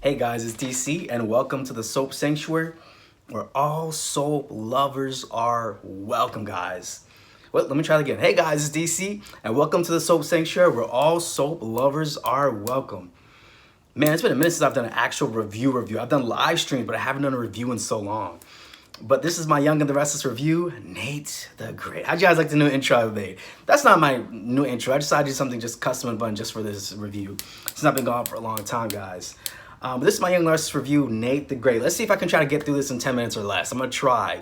Hey guys, it's DC and welcome to the Soap Sanctuary where all soap lovers are welcome, guys. Well, let me try it again. Hey guys, it's DC and welcome to the Soap Sanctuary where all soap lovers are welcome. Man, it's been a minute since I've done an actual review. I've done live streams, but I haven't done a review in so long. But this is my Young and the Restless review, Nate the Great. How'd you guys like the new intro I made? That's not my new intro. I decided to do something just custom and fun just for this review. It's not been going on for a long time, guys. But this is my Young and the Restless review, Nate the Great. Let's see if I can try to get through this in 10 minutes or less. I'm gonna try,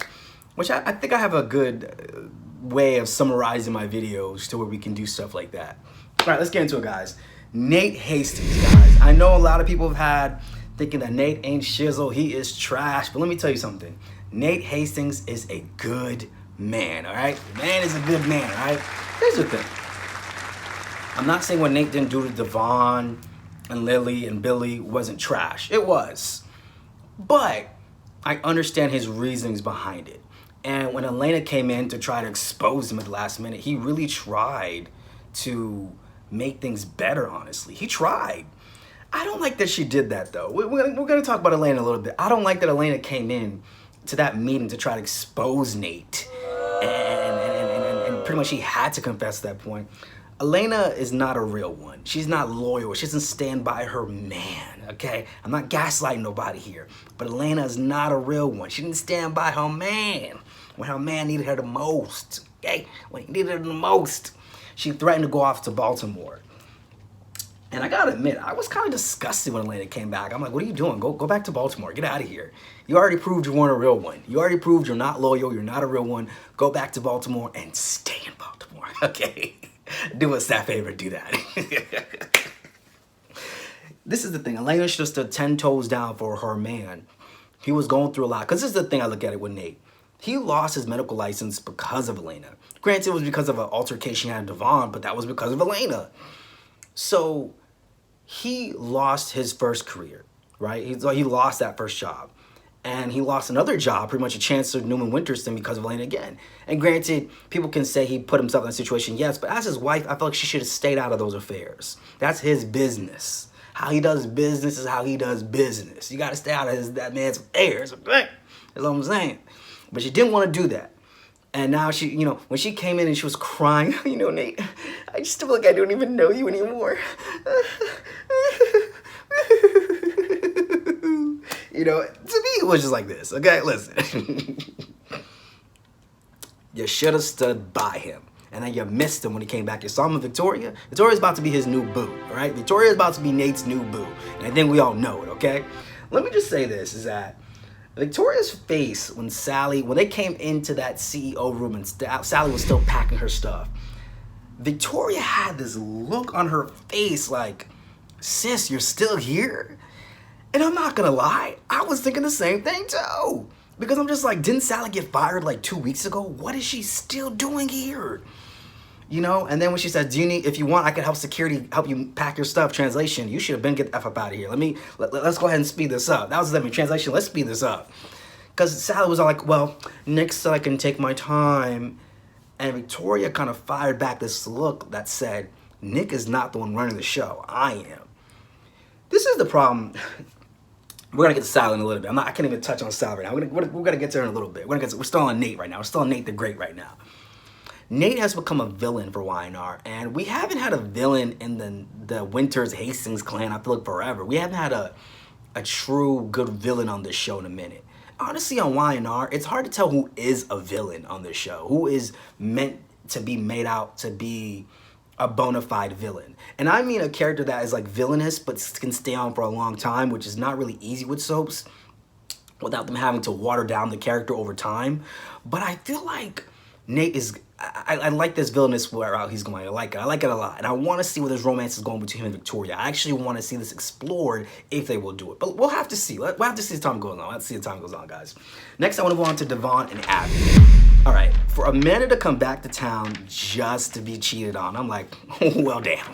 which I think I have a good way of summarizing my videos to where we can do stuff like that. All right, let's get into it, guys. Nate Hastings, guys. I know a lot of people have had thinking that Nate ain't shizzle, he is trash, but let me tell you something. Nate Hastings is a good man, all right? Man is a good man, all right? Here's the thing. I'm not saying what Nate didn't do to Devon and Lily and Billy wasn't trash. It was. But I understand his reasonings behind it. And when Elena came in to try to expose him at the last minute, he really tried to make things better, honestly. He tried. I don't like that she did that, though. We're going to talk about Elena a little bit. I don't like that Elena came in to that meeting to try to expose Nate. And pretty much he had to confess at that point. Elena is not a real one. She's not loyal. She doesn't stand by her man, okay? I'm not gaslighting nobody here. But Elena is not a real one. She didn't stand by her man when her man needed her the most, okay? When he needed her the most. She threatened to go off to Baltimore. And I gotta admit, I was kind of disgusted when Elena came back. I'm like, what are you doing? Go back to Baltimore. Get out of here. You already proved you weren't a real one. You already proved you're not loyal. You're not a real one. Go back to Baltimore and stay in Baltimore, okay? Do us that favor, do that. This is the thing. Elena should have stood 10 toes down for her man. He was going through a lot. Because this is the thing I look at it with Nate. He lost his medical license because of Elena. Granted, it was because of an altercation he had with Devon, but that was because of Elena. So he lost his first career, right? He lost that first job. And he lost another job, pretty much a chance to Newman Winterston because of Elena again. And granted, people can say he put himself in a situation, yes, but as his wife, I feel like she should have stayed out of those affairs. That's his business. How he does business is how he does business. You got to stay out of that man's affairs, okay? That's what I'm saying. But she didn't want to do that. And now she, when she came in and she was crying, Nate, I just feel like I don't even know you anymore. To me, it was just like this, okay? Listen. You should have stood by him. And then you missed him when he came back. You saw him with Victoria. Victoria's about to be his new boo, all right? Victoria's about to be Nate's new boo. And I think we all know it, okay? Let me just say this, is that Victoria's face when they came into that CEO room and Sally was still packing her stuff, Victoria had this look on her face like, sis, you're still here? And I'm not gonna lie, I was thinking the same thing too. Because I'm just like, didn't Sally get fired like 2 weeks ago? What is she still doing here? And then when she said, if you want, I can help security, help you pack your stuff. Translation, you should have been get the F up out of here. Let's go ahead and speed this up. That was translation, let's speed this up. Because Sally was all like, well, Nick said I can take my time. And Victoria kind of fired back this look that said, Nick is not the one running the show, I am. This is the problem. We're gonna get to Sally in a little bit. I can't even touch on Sally right now. We're gonna get to her in a little bit. We're still on Nate right now. We're still on Nate the Great right now. Nate has become a villain for YNR, and we haven't had a villain in the Winters Hastings clan, I feel like, forever. We haven't had a true good villain on this show in a minute. Honestly, on YNR, it's hard to tell who is a villain on this show, who is meant to be made out to be a bona fide villain. And I mean a character that is like villainous but can stay on for a long time, which is not really easy with soaps without them having to water down the character over time. But I feel like Nate is, I like this villainous route he's going. I like it a lot. And I want to see where this romance is going between him and Victoria. I actually want to see this explored if they will do it. But we'll have to see. We'll have to see as time goes on. We'll have to see as time goes on, guys. Next, I want to go on to Devon and Abby. All right, for Amanda to come back to town just to be cheated on, I'm like, well, damn.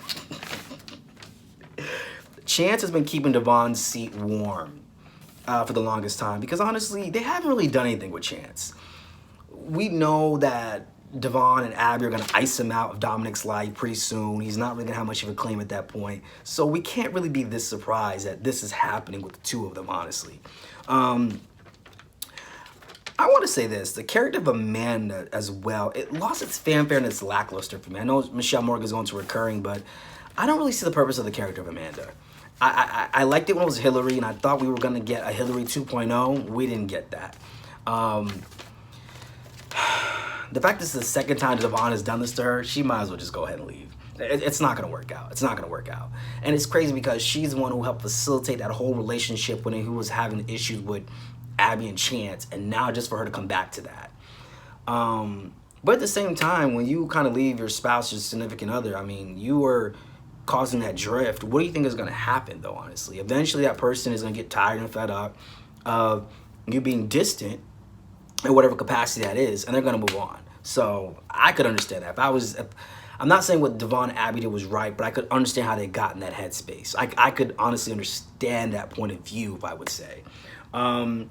Chance has been keeping Devon's seat warm for the longest time because honestly, they haven't really done anything with Chance. We know that Devon and Abby are going to ice him out of Dominic's life pretty soon. He's not really going to have much of a claim at that point. So we can't really be this surprised that this is happening with the two of them, honestly. I want to say this, the character of Amanda as well, it lost its fanfare and it's lackluster for me. I know Michelle Morgan's going to recurring, but I don't really see the purpose of the character of Amanda. I liked it when it was Hillary, and I thought we were going to get a Hillary 2.0. We didn't get that. The fact this is the second time Devon has done this to her, she might as well just go ahead and leave. It's not going to work out. It's not going to work out. And it's crazy because she's the one who helped facilitate that whole relationship when he was having issues with Abby and Chance, and now just for her to come back to that. But at the same time, when you kind of leave your spouse, your significant other, I mean, you are causing that drift. What do you think is going to happen, though, honestly? Eventually, that person is going to get tired and fed up of you being distant in whatever capacity that is, and they're going to move on. So I could understand that. I'm not saying what Devon and Abby did was right, but I could understand how they got in that headspace. I could honestly understand that point of view, if I would say. I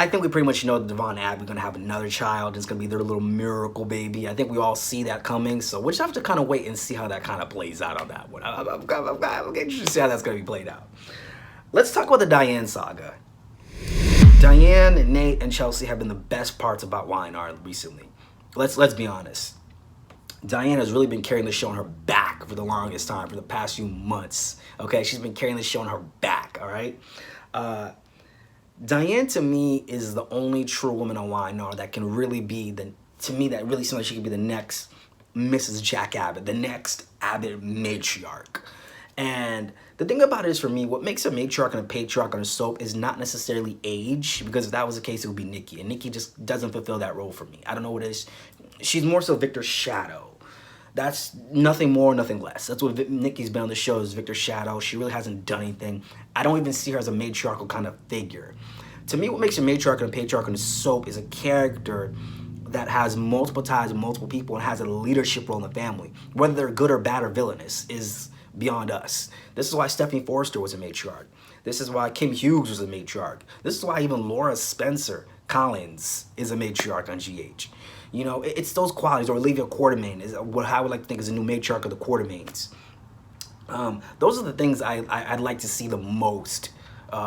think we pretty much know that Devon and Abby are going to have another child. It's going to be their little miracle baby. I think we all see that coming. So we just have to kind of wait and see how that kind of plays out on that one. I'm interested to see how that's going to be played out. Let's talk about the Diane saga. Diane, Nate, and Chelsea have been the best parts about Y&R recently. Let's be honest. Diane has really been carrying the show on her back for the longest time, for the past few months. Okay, she's been carrying the show on her back, all right? Diane, to me, is the only true woman on Y&R that can really be, to me, that really seems like she could be the next Mrs. Jack Abbott, the next Abbott matriarch. And the thing about it is, for me, what makes a matriarch and a patriarch on a soap is not necessarily age, because if that was the case, it would be Nikki. And Nikki just doesn't fulfill that role for me. I don't know what it is. She's more so Victor's shadow. That's nothing more, nothing less. That's what Nikki's been on the show, is Victor's shadow. She really hasn't done anything. I don't even see her as a matriarchal kind of figure. To me, what makes a matriarch and a patriarch on a soap is a character that has multiple ties with multiple people and has a leadership role in the family. Whether they're good or bad or villainous is beyond us. This is why Stephanie Forrester was a matriarch. This is why Kim Hughes was a matriarch. This is why even Laura Spencer Collins is a matriarch on GH. You know, it's those qualities. Or Olivia Quartermain is what I would like to think is a new matriarch of the Quartermains. Those are the things I'd like to see the most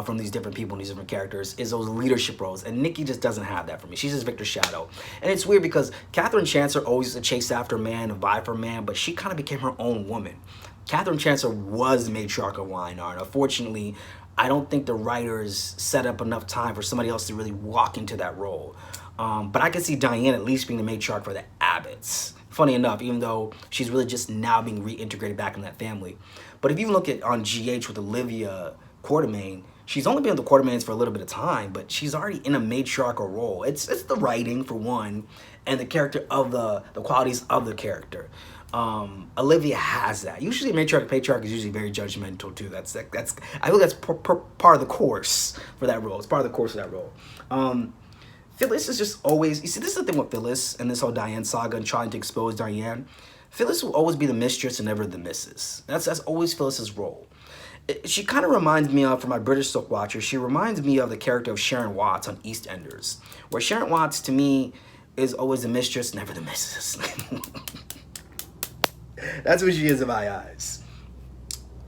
from these different people and these different characters, is those leadership roles. And Nikki just doesn't have that for me. She's just Victor's shadow. And it's weird because Catherine Chancellor always used to chase after a man and vie for a man, but she kind of became her own woman. Catherine Chancellor was the matriarch of Y&R, and unfortunately, I don't think the writers set up enough time for somebody else to really walk into that role. But I could see Diane at least being the matriarch for the Abbotts. Funny enough, even though she's really just now being reintegrated back in that family. But if you look at on GH with Olivia Quartermain, she's only been with the Quartermains for a little bit of time, but she's already in a matriarchal role. It's the writing, for one, and the character of the qualities of the character. Olivia has that. Usually a matriarch patriarch is usually very judgmental too. That's I feel that's part of the course for that role. It's part of the course of that role. Phyllis is just always, you see, this is the thing with Phyllis and this whole Diane saga and trying to expose Diane. Phyllis will always be the mistress and never the missus. That's always Phyllis's role. She kind of reminds me of, for my British soap watchers, she reminds me of the character of Sharon Watts on EastEnders, where Sharon Watts, to me, is always the mistress, never the missus. That's what she is in my eyes.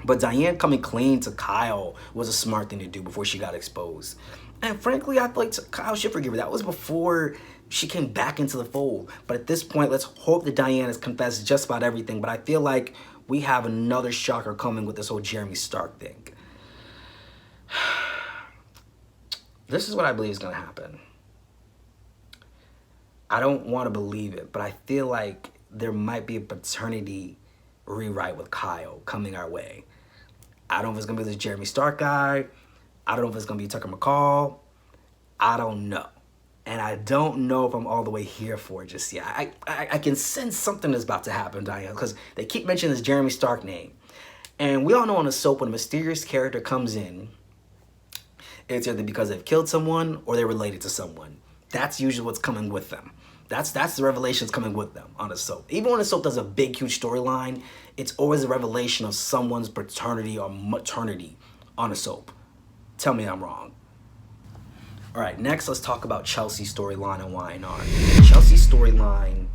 But Diane coming clean to Kyle was a smart thing to do before she got exposed. And frankly, I feel like Kyle should forgive her. That was before she came back into the fold. But at this point, let's hope that Diane has confessed just about everything. But I feel like we have another shocker coming with this whole Jeremy Stark thing. This is what I believe is going to happen. I don't want to believe it, but I feel like there might be a paternity rewrite with Kyle coming our way. I don't know if it's going to be this Jeremy Stark guy. I don't know if it's going to be Tucker McCall. I don't know. And I don't know if I'm all the way here for it just yet. I can sense something is about to happen, Diane, because they keep mentioning this Jeremy Stark name. And we all know on a soap, when a mysterious character comes in, it's either because they've killed someone or they're related to someone. That's usually what's coming with them. That's the revelations coming with them on a soap. Even when a soap does a big, huge storyline, it's always a revelation of someone's paternity or maternity on a soap. Tell me I'm wrong. All right, next let's talk about Chelsea's storyline and Y&R. Chelsea's storyline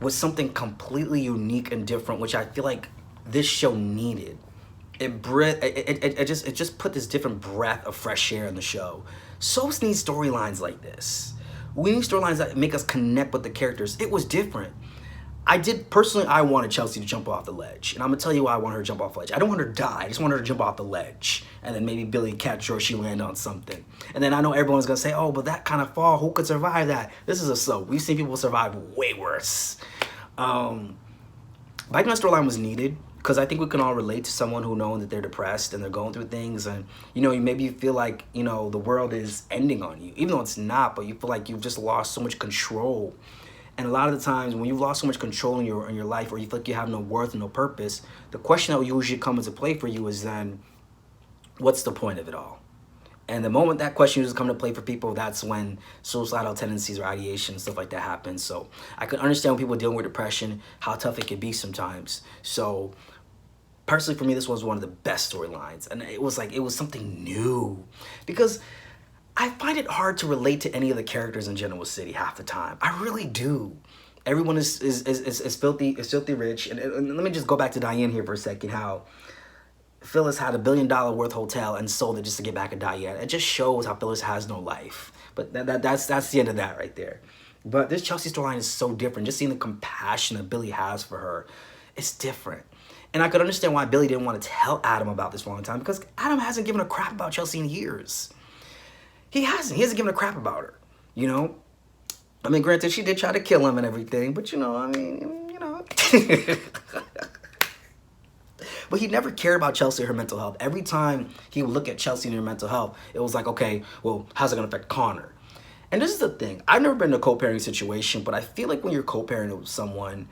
was something completely unique and different, which I feel like this show needed. It just put this different breath of fresh air in the show. Soaps need storylines like this. We need storylines that make us connect with the characters. It was different. I wanted Chelsea to jump off the ledge. And I'm gonna tell you why I want her to jump off the ledge. I don't want her to die, I just want her to jump off the ledge. And then maybe Billy catch her or she land on something. And then I know everyone's gonna say, oh, but that kind of fall, who could survive that? This is a soap. We've seen people survive way worse. But I think that storyline was needed because I think we can all relate to someone who knows that they're depressed and they're going through things, and maybe you feel like the world is ending on you, even though it's not, but you feel like you've just lost so much control. And a lot of the times when you've lost so much control in your life, or you feel like you have no worth and no purpose, the question that will usually come into play for you is then, what's the point of it all? And the moment that question usually comes to play for people, that's when suicidal tendencies or ideation and stuff like that happens. So I can understand when people are dealing with depression, how tough it can be sometimes. So personally for me, this was one of the best storylines. And it was something new. Because I find it hard to relate to any of the characters in Genoa City half the time. I really do. Everyone is filthy rich. And let me just go back to Diane here for a second, how Phyllis had $1 billion worth hotel and sold it just to get back at Diane. It just shows how Phyllis has no life. But that's the end of that right there. But this Chelsea storyline is so different. Just seeing the compassion that Billy has for her, it's different. And I could understand why Billy didn't want to tell Adam about this for a long time, because Adam hasn't given a crap about Chelsea in years. He hasn't given a crap about her, I mean, granted, she did try to kill him and everything, but But he never cared about Chelsea or her mental health. Every time he would look at Chelsea and her mental health, it was like, okay, well, how's it gonna affect Connor? And this is the thing. I've never been in a co-parenting situation, but I feel like when you're co-parenting with someone,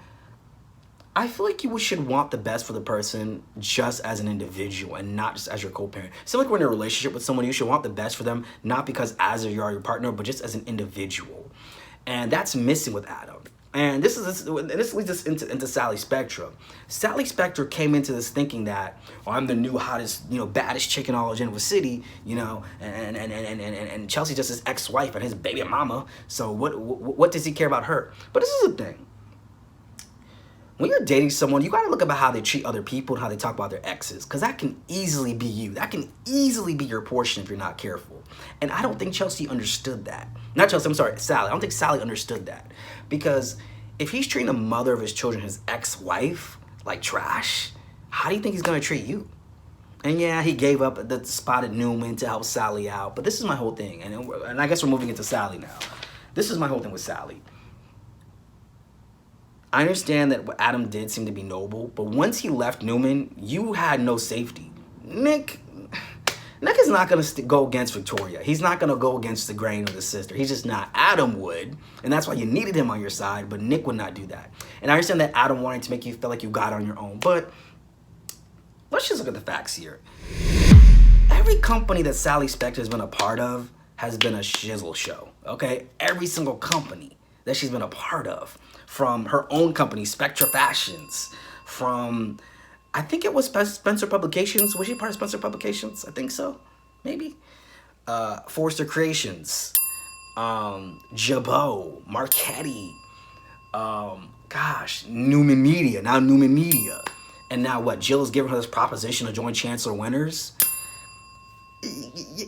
I feel like you should want the best for the person just as an individual and not just as your co-parent. So like when you're in a relationship with someone, you should want the best for them, not because as you are your partner, but just as an individual. And that's missing with Adam. And this leads us into Sally Spectra. Sally Spectra came into this thinking that, oh, I'm the new hottest, baddest chick in all of Genoa City, and Chelsea's just his ex-wife and his baby mama. So what does he care about her? But this is the thing. When you're dating someone, you gotta look about how they treat other people and how they talk about their exes, because that can easily be you. That can easily be your portion if you're not careful. And I don't think Chelsea understood that. Not Chelsea, I'm sorry, Sally. I don't think Sally understood that. Because if he's treating the mother of his children, his ex-wife, like trash, how do you think he's gonna treat you? And yeah, he gave up the spot at Newman to help Sally out. But this is my whole thing. And I guess we're moving into Sally now. This is my whole thing with Sally. I understand that what Adam did seemed to be noble, but once he left Newman, you had no safety. Nick is not going to go against Victoria. He's not going to go against the grain of the sister. He's just not. Adam would, and that's why you needed him on your side, but Nick would not do that. And I understand that Adam wanted to make you feel like you got on your own, but let's just look at the facts here. Every company that Sally Spectra has been a part of has been a shizzle show, okay? Every single company that she's been a part of. From her own company, Spectra Fashions, from, I think it was Spencer Publications. Was she part of Spencer Publications? I think so, maybe. Forrester Creations, Jabot, Marchetti, Newman Media, now Newman Media. And now what, Jill's giving her this proposition to join Chancellor Winners?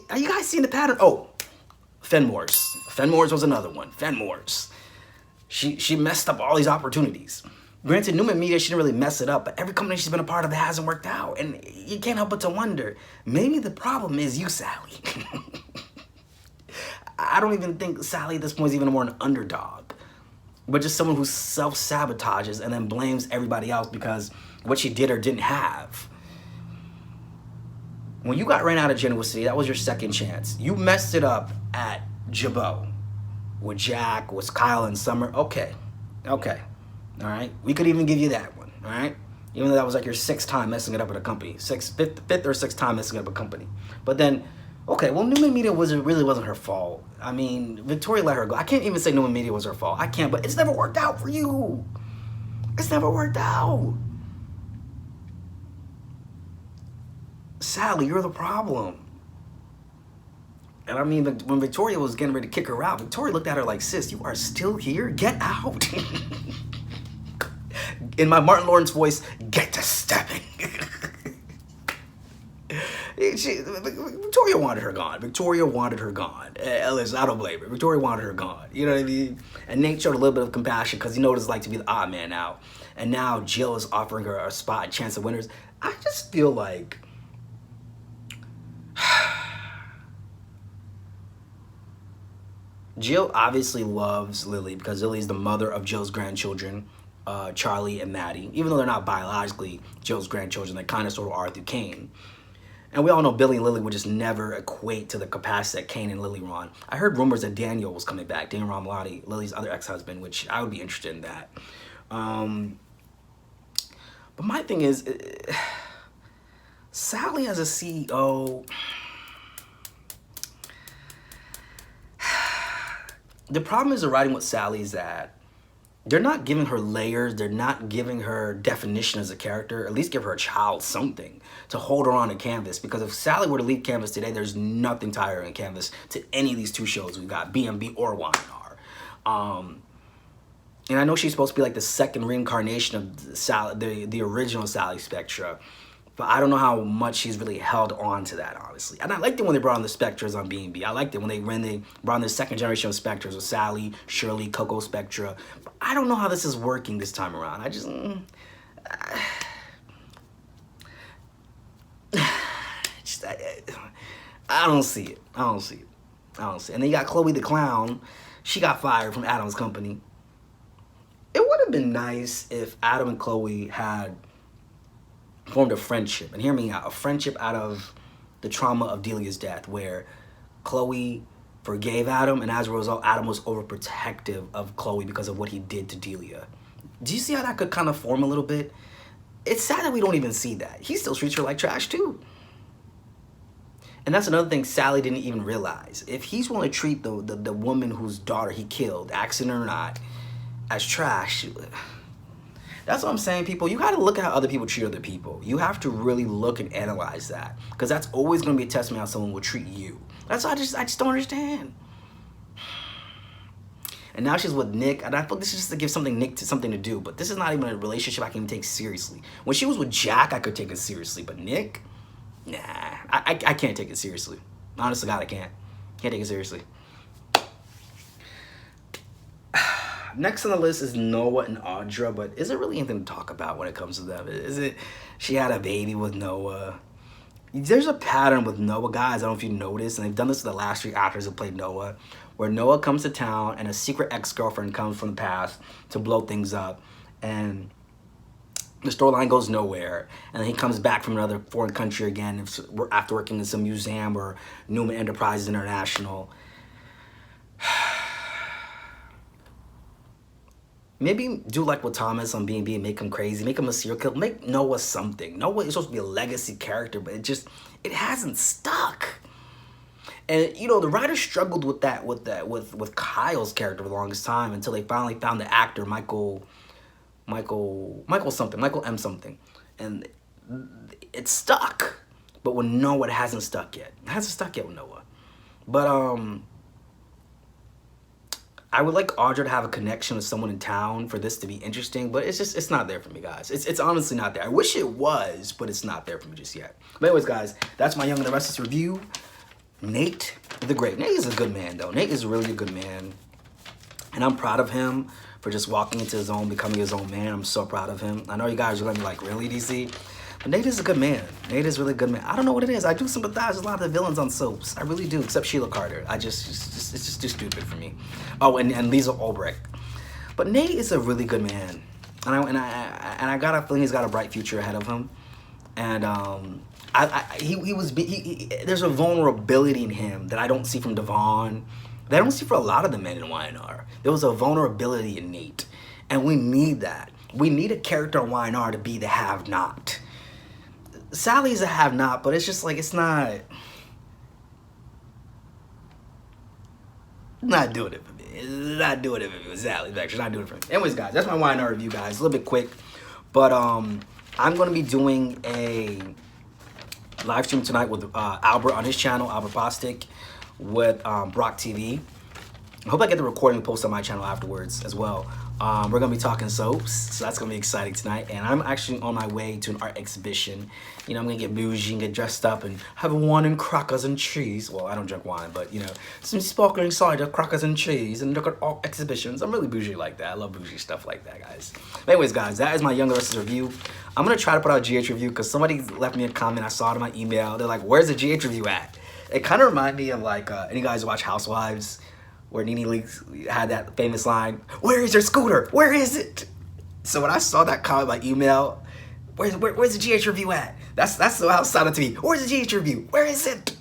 Are you guys seeing the pattern? Oh, Fenmore's. Fenmore's was another one, Fenmore's. She messed up all these opportunities. Granted, Newman Media, she didn't really mess it up, but every company she's been a part of, it hasn't worked out. And you can't help but to wonder, maybe the problem is you, Sally. I don't even think Sally at this point is even more an underdog, but just someone who self-sabotages and then blames everybody else because what she did or didn't have. When you got ran out of Genoa City, that was your second chance. You messed it up at Jabot. With Jack, with Kyle and Summer, okay, all right? We could even give you that one, all right? Even though that was like your sixth time messing it up at a company, fifth or sixth time messing up a company. But then, okay, well, Newman Media really wasn't her fault. I mean, Victoria let her go. I can't even say Newman Media was her fault. I can't, but it's never worked out for you. It's never worked out. Sally, you're the problem. And I mean, when Victoria was getting ready to kick her out, Victoria looked at her like, sis, you are still here? Get out. In my Martin Lawrence voice, get to stepping. Victoria wanted her gone. Victoria wanted her gone. Listen, I don't blame her. Victoria wanted her gone. You know what I mean? And Nate showed a little bit of compassion because he knows what it's like to be the odd man out. And now Jill is offering her a spot and chance of winners. I just feel like Jill obviously loves Lily because Lily's the mother of Jill's grandchildren, Charlie and Maddie. Even though they're not biologically Jill's grandchildren, they kind of sort of are through Cain. And we all know Billy and Lily would just never equate to the capacity that Cain and Lily were on. I heard rumors that Daniel was coming back, Daniel Ramlati, Lily's other ex-husband, which I would be interested in that. But my thing is, Sally as a CEO, the problem is the writing with Sally is that they're not giving her layers. They're not giving her definition as a character. At least give her a child something to hold her on to canvas. Because if Sally were to leave canvas today, there's nothing to her in canvas to any of these two shows we've got, BMB or Y&R. And I know she's supposed to be like the second reincarnation of Sally, the original Sally Spectra. But I don't know how much she's really held on to that, honestly. And I liked it when they brought on the Spectras on B&B. I liked it when they brought on the second generation of Spectras with Sally, Shirley, Coco Spectra. But I don't know how this is working this time around. I just... I don't see it. I don't see it. I don't see it. And then you got Chloe the Clown. She got fired from Adam's company. It would have been nice if Adam and Chloe had formed a friendship, and hear me out, a friendship out of the trauma of Delia's death, where Chloe forgave Adam, and as a result, Adam was overprotective of Chloe because of what he did to Delia. Do you see how that could kind of form a little bit? It's sad that we don't even see that. He still treats her like trash too. And that's another thing Sally didn't even realize. If he's willing to treat the woman whose daughter he killed, accident or not, as trash, that's what I'm saying, people. You got to look at how other people treat other people. You have to really look and analyze that, because that's always going to be a testament how someone will treat you. That's what I just don't understand. And now she's with Nick, and I thought this is just to give Nick something to do, but this is not even a relationship I can even take seriously. When she was with Jack, I could take it seriously, but Nick, nah, I can't take it seriously. Honestly, God, I can't take it seriously. Next on the list is Noah and Audra, but is there really anything to talk about when it comes to them? Is it she had a baby with Noah? There's a pattern with Noah, guys. I don't know if you noticed, and they've done this with the last 3 actors who played Noah, where Noah comes to town and a secret ex-girlfriend comes from the past to blow things up, and the storyline goes nowhere, and then he comes back from another foreign country again after working in some museum or Newman Enterprises International. Maybe do like with Thomas on B&B and make him crazy, make him a serial killer, make Noah something. Noah is supposed to be a legacy character, but it hasn't stuck. And you know, the writers struggled with Kyle's character for the longest time until they finally found the actor Michael M something, and it stuck. But with Noah, it hasn't stuck yet. It hasn't stuck yet with Noah. But I would like Audra to have a connection with someone in town for this to be interesting, but it's not there for me, guys. It's honestly not there. I wish it was, but it's not there for me just yet. But anyways, guys, that's my Young and the Restless review. Nate the Great. Nate is a good man, though. Nate is really a good man. And I'm proud of him for just walking into his own, becoming his own man. I'm so proud of him. I know you guys are going to be like, really, DC? But Nate is a good man. Nate is really a good man. I don't know what it is. I do sympathize with a lot of the villains on soaps. I really do, except Sheila Carter. It's just too stupid for me. Oh, and Lisa Ulbrich. But Nate is a really good man. And I got a feeling he's got a bright future ahead of him. And there's a vulnerability in him that I don't see from Devon, that I don't see for a lot of the men in Y&R. There was a vulnerability in Nate, and we need that. We need a character in Y&R to be the have-not. Sally's a have-not, but it's just like, it's not doing it for me. It's not doing it for me with Sally. It's not doing it for me. Anyways, guys, that's my Y&R review, guys. A little bit quick, but I'm going to be doing a live stream tonight with Albert on his channel, Albert Bostic, with Brock TV. I hope I get the recording post on my channel afterwards as well. We're gonna be talking soaps, so that's gonna be exciting tonight. And I'm actually on my way to an art exhibition. You know, I'm gonna get bougie and get dressed up and have wine and crackers and cheese. Well, I don't drink wine, but you know, some sparkling cider, crackers and cheese, and look at art exhibitions. I'm really bougie like that. I love bougie stuff like that, guys. But anyways, guys, that is my Young Restless review. I'm gonna try to put out a GH review because somebody left me a comment. I saw it in my email. They're like, "Where's the GH review at?" It kind of reminded me of like any guys watch Housewives, where Nene Leakes had that famous line, "Where is your scooter? Where is it?" So when I saw that comment by email, where's the GH review at? That's how it sounded to me. Where's the GH review? Where is it?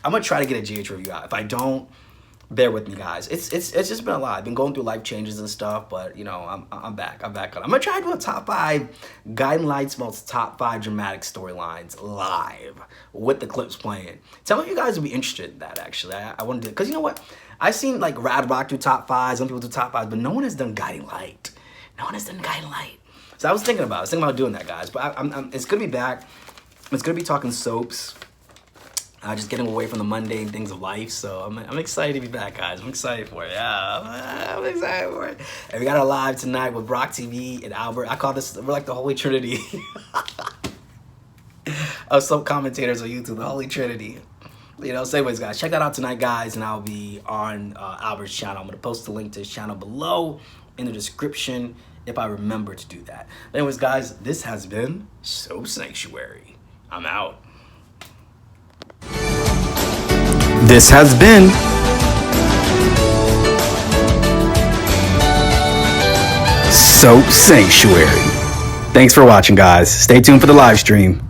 I'm gonna try to get a GH review out. If I don't, bear with me, guys. It's just been a lot. I've been going through life changes and stuff, but you know, I'm back. I'm gonna try to do a top 5 Guiding Light's most top 5 dramatic storylines live with the clips playing. Tell me if you guys would be interested in that. Actually, I want to do, because you know what? I've seen like Rad Rock do top 5s, some people do top 5s, but no one has done Guiding Light. No one has done Guiding Light. So I was thinking about doing that, guys. But it's gonna be back. It's gonna be talking soaps. Just getting away from the mundane things of life. So I'm excited to be back, guys. I'm excited for it. Yeah, I'm excited for it. And we got a live tonight with Brock TV and Albert. I call this, we're like the Holy Trinity of soap commentators on YouTube, the Holy Trinity. You know, so anyways, guys, check that out tonight, guys, and I'll be on Albert's channel. I'm going to post the link to his channel below in the description if I remember to do that. But anyways, guys, this has been Soap Sanctuary. I'm out. This has been Soap Sanctuary. Thanks for watching, guys. Stay tuned for the live stream.